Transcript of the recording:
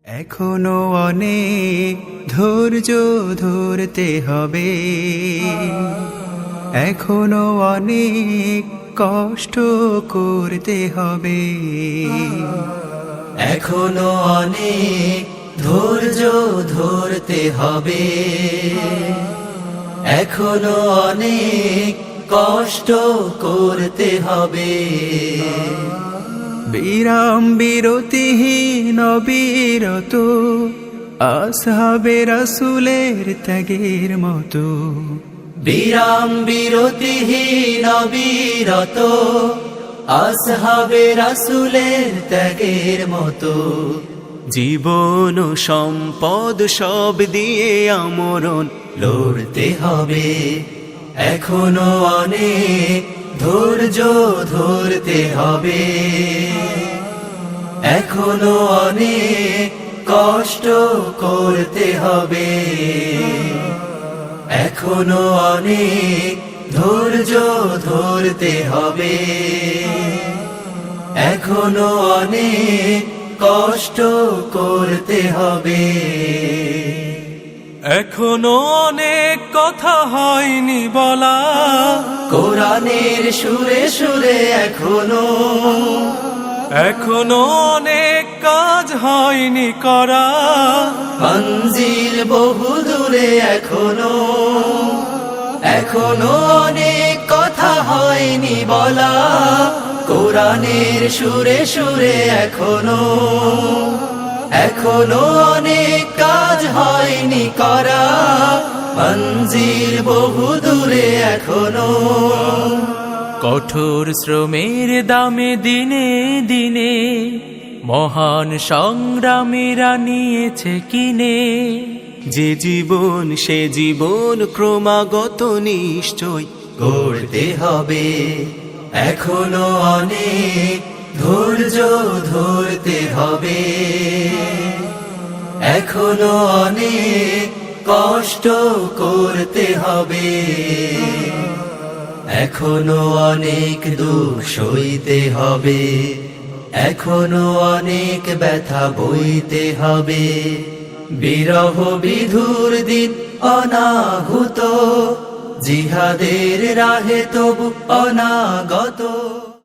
এখনো অনেক ধৈর্য ধরতে হবে, এখনো অনেক কষ্ট করতে হবে, এখনো অনেক ধৈর্য ধরতে হবে, এখনো অনেক কষ্ট করতে হবে। বিরাম বিরতিহীন অবিরত আসহাবে রাসূলের ত্যাগের মতো, বিরাম বিরতিহীন অবিরত আসহাবে রাসূলের ত্যাগের মতো। জীবন ও সম্পদ সব দিয়ে আমরণ লড়তে হবে, এখনো অনেক ধৈর্য ধরতে হবে, এখনো অনেক কষ্ট করতে হবে, এখনো অনেক ধৈর্য ধরতে হবে, এখনো অনেক কষ্ট করতে হবে। এখনো অনেক কথা হয়নি বলা, কোরআনের সুরে সুরে এখনো অনেক কাজ হয়নি করা, মঞ্জিল বহু দূরে এখনো অনেক কথা হয়নি বলা, কোরআনের সুরে সুরে এখনো অনেক কাজ হয়নি করা, মঞ্জিল বহু দূরে কঠোর শ্রমের দামে দিনে দিনে মহান সংগ্রামীরা নিয়েছে কিনে, যে জীবন সে জীবন ক্রমাগত নিশ্চয় গড়তে হবে, এখনো অনেক ধৈর্য ধরতে হবে, এখনো অনেক কষ্ট করতে হবে, এখনো অনেক দুঃখ সইতে হবে, এখনো অনেক ব্যথা বইতে হবে, বিরহ বিধুর দিন অনাহুত, জিহাদের রাহে তবু অনাগত।